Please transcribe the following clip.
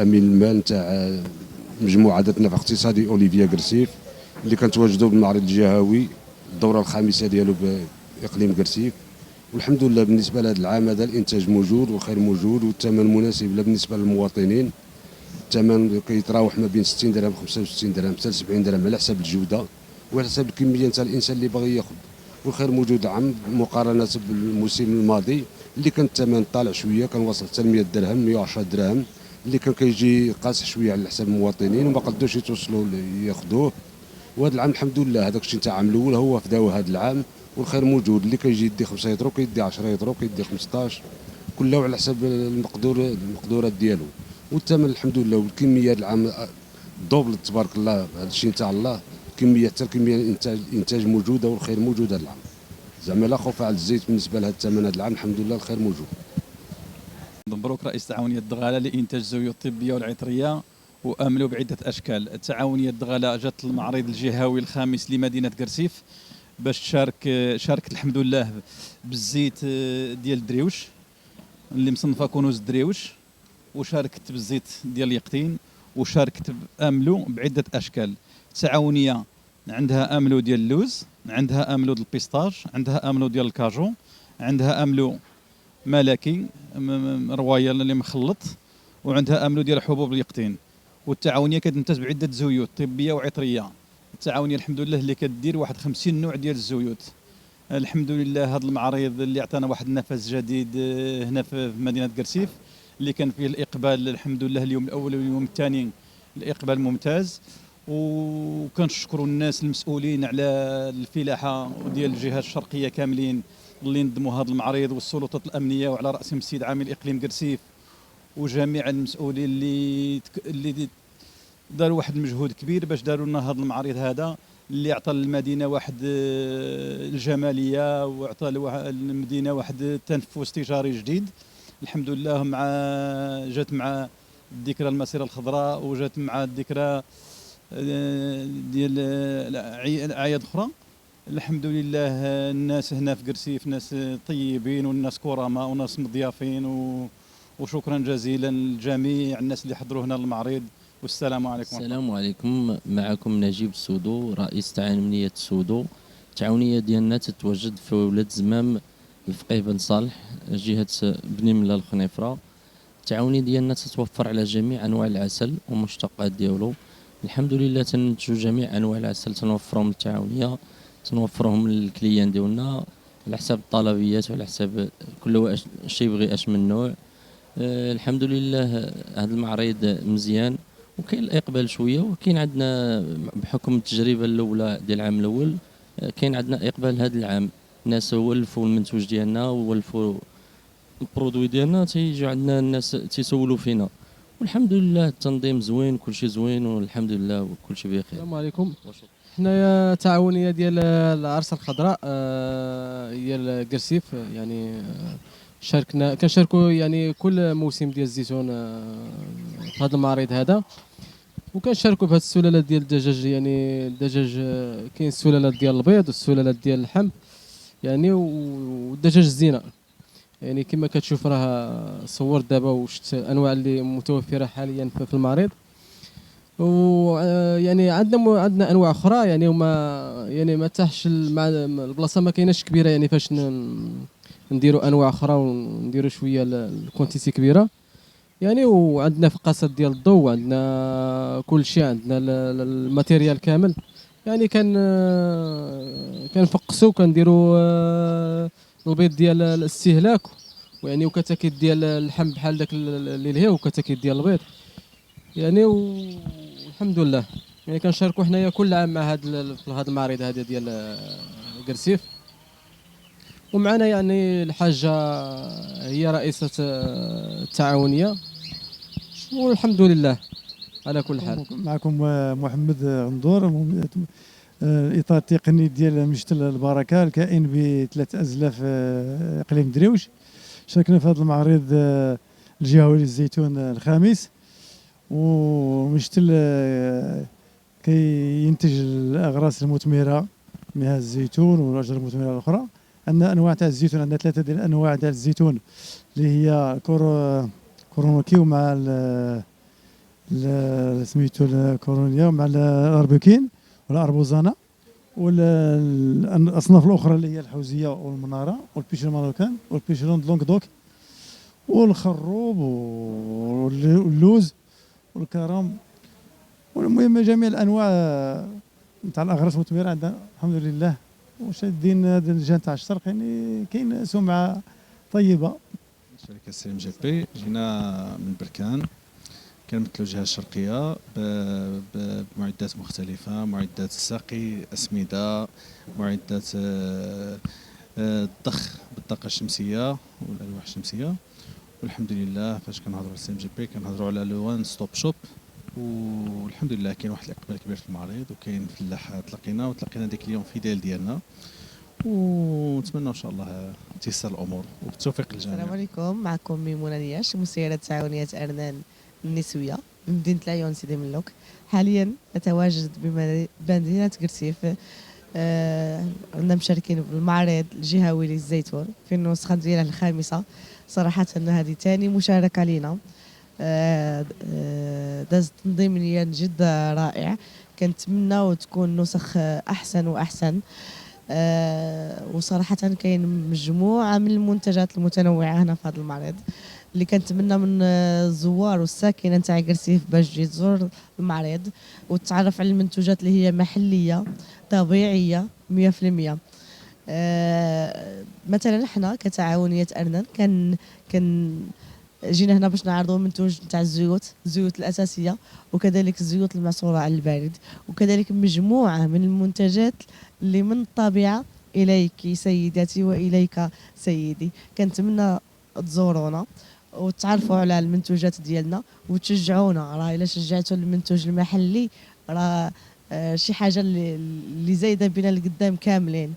امين المال نتاع مجموعه ذات نفع اقتصادي اوليفيا قرسيف اللي كنتواجدوا بالمعرض الجهوي الدوره الخامسه ديالو باقليم قرسيف. والحمد لله بالنسبه لهذا العام هذا الانتاج موجود والخير موجود والثمن مناسب بالنسبه للمواطنين. الثمن كيتراوح ما بين 60 درهم 65 درهم حتى 70 درهم على حسب الجوده وعلى حسب الكميه نتاع الانسان اللي باغي ياخذ. والخير موجود عام مقارنه بالموسم الماضي اللي كان الثمن طالع شويه كان وصل حتى 100 درهم 110 درهم اللي كان كيجي قاصح شويه على حساب المواطنين وما قدوش يتوصلوا ياخذوه. وهذا العام الحمد لله هذاك الشيء تاع العام الاول هو فداو هذا العام والخير موجود. اللي كيجي يدي 5 يطرو كيدي 10 يطرو كيدي 15 كله على حسب المقدورات ديالو. والثمن الحمد لله والكميه العام دوبل تبارك الله. هذا الشيء تاع الله كميه حتى الكميه الانتاج موجوده والخير موجود هذا العام. زعما لا خوف على الزيت بالنسبه لهذا الثمن هذا العام الحمد لله الخير موجود. مبروك رئيس تعاونيه الدغاله لانتاج الزيوت الطبيه والعطريه واملوا بعده اشكال. التعاونيه الدغاله جات المعرض الجهوي الخامس لمدينه قرسيف باش شاركت الحمد لله بالزيت ديال الدريوش اللي مصنفه كنوز الدريوش، وشاركت بالزيت ديال اليقطين، وشاركت باملو بعده اشكال. التعاونيه عندها املو ديال اللوز، عندها املو ديال البيستاج، عندها املو ديال الكاجو، عندها املو ملكي روايال اللي مخلط، وعندها املو ديال حبوب اليقطين. والتعاونيه كتنتج بعده زيوت طبيه وعطريه. التعاونيه الحمد لله اللي كدير واحد 50 نوع ديال الزيوت. الحمد لله هذا المعرض اللي عطانا واحد النفس جديد هنا في مدينه قرسيف اللي كان فيه الاقبال الحمد لله اليوم الاول واليوم الثاني الاقبال ممتاز. وكنشكروا الناس المسؤولين على الفلاحه ديال الجهات الشرقيه كاملين اللي نظموا هذا المعرض والسلطات الامنيه وعلى راسهم السيد عامل اقليم قرسيف وجميع المسؤولين اللي داروا واحد المجهود كبير باش داروا لنا هذا المعرض هذا اللي عطى للمدينه واحد الجماليه وعطى المدينه واحد التنفس تجاري جديد. الحمد لله جات مع الذكرى المسيره الخضراء وجات مع الذكرى ديال اعياد اخرى. الحمد لله الناس هنا في قرسيف ناس طيبين والناس كرماء وناس مضيافين وشكرا جزيلا لجميع الناس اللي حضروا هنا المعرض. والسلام عليكم. السلام عليكم، معكم نجيب السودو رئيس تعاونية السودو. التعاونية ديالنا تتواجد في ولاد زمام الفقيه بن صالح جهة بني ملا الخنيفرة. التعاونية ديالنا تتوفر على جميع أنواع العسل ومشتقات ديالو. الحمد لله تنتجو جميع أنواع العسل تنوفرهم للتعاونية، تنوفرهم للكليان ديالنا على حساب الطلبيات وعلى حساب كل شيء يبغي اش من نوع. الحمد لله هذا المعرض مزيان وكاين الاقبال شويه، وكاين عندنا بحكم التجربه الاولى ديال العام الاول كاين عندنا اقبال هذا العام. الناس ولفوا المنتوج ديالنا وولفوا البرودوي ديالنا، تيجيو عندنا الناس تيسولوا فينا، والحمد لله التنظيم زوين كلشي زوين والحمد لله وكلشي بخير. السلام عليكم. حنايا تعاونيه ديال العرس الخضراء ديال قرسيف، يعني كنشاركوا يعني كل موسم ديال الزيتون في هذا المعرض هذا، وكنشاركوا في هذه السلالات ديال الدجاج. يعني الدجاج كاين السلالات ديال البيض والسلالات ديال اللحم يعني، والدجاج الزينه يعني كما كتشوف راه صور دابا وشت انواع اللي متوفره حاليا في المعرض. ويعني عندنا انواع اخرى يعني ما تحش البلاصه ما كايناش كبيره يعني فاش نديروا انواع اخرى ونديروا شويه الكونتيتي كبيره يعني. وعندنا فقاسات ديال الضوء، عندنا كل شيء، عندنا الماتيريال كامل يعني. كنفقسوا كنديروا البيض ديال الاستهلاك يعني، وكتاكيت ديال اللحم بحال داك اللي لهيه، وكتاكيت ديال البيض يعني. والحمد لله يعني كنشاركوا حنايا كل عام مع هذا المعرض هذا ديال قرسيف. ومعنا يعني الحاجه هي رئيسه التعاونيه، والحمد لله على كل حال. معكم محمد غندور، الاطار التقني ديال مشتل البركه الكائن ب3 أزلاف اقليم دريوش. شاركنا في هذا المعرض الجهوي للزيتون الخامس، ومشتل كينتج الاغراس المثمره من هذا الزيتون والاشجار المثمره الاخرى. عندنا انواع تاع الزيتون، عندنا 3 ديال الانواع تاع الزيتون اللي هي كورونوكي ومع سميتو الكورونيا مع الاربوكين والاربوزانا والاصناف الاخرى اللي هي الحوزيه والمناره والبيشرون ماروكان والبيشرون دلونك دوك والخروب واللوز والكرم، والمهم جميع الانواع نتاع الاغراس المثمره عندنا الحمد لله. وشادين هذا الجان تاع الشرق يعني كاين سمعه طيبه. شركه سليم جي بي جينا من بركان كنمثلوا الجهه الشرقيه بمعدات مختلفه، معدات السقي، اسمده، معدات الضخ بالطاقه الشمسيه والالواح الشمسيه. والحمد لله فاش كنهضروا على سليم جي بي كنهضروا على لو وان ستوب شوب، والحمد لله كاين واحد الاقبال كبير في المعرض، وكاين فلاحات تلقينا دي كليون فيديل ديالنا، ونتمنى ان شاء الله تيسر الامور وبالتوفيق للجميع. السلام عليكم، معكم ميمونه نياش مسيره تعاونيه ارنان النسويه بمدينه العيون سيدي ملوك. حاليا نتواجد بمدينه قرسيف. عندنا مشاركين بالمعرض الجهوي للزيتون في النسخه ديالها الخامسه. صراحه هذه ثاني مشاركه لنا. دازت تنظيميا جدا رائع، كنتمنى تكون نسخ احسن واحسن. وصراحه كاين مجموعه من المنتجات المتنوعه هنا في هذا المعرض اللي كنتمنى من الزوار والساكنه نتاع قرسيف باش تجي تزور المعرض وتتعرف على المنتوجات اللي هي محليه طبيعيه 100%. مثلا احنا كتعاونيه ارنان كان جينا هنا باش نعرضوا منتوج نتاع الزيوت الاساسيه، وكذلك الزيوت المعصوره على البارد، وكذلك مجموعه من المنتجات اللي من الطبيعه اليك سيداتي واليك سيدي. كنتمنى تزورونا وتعرفوا على المنتوجات ديالنا وتشجعونا. راه الا شجعتوا المنتوج المحلي راه شي حاجه اللي زايده بنا لقدام كاملين.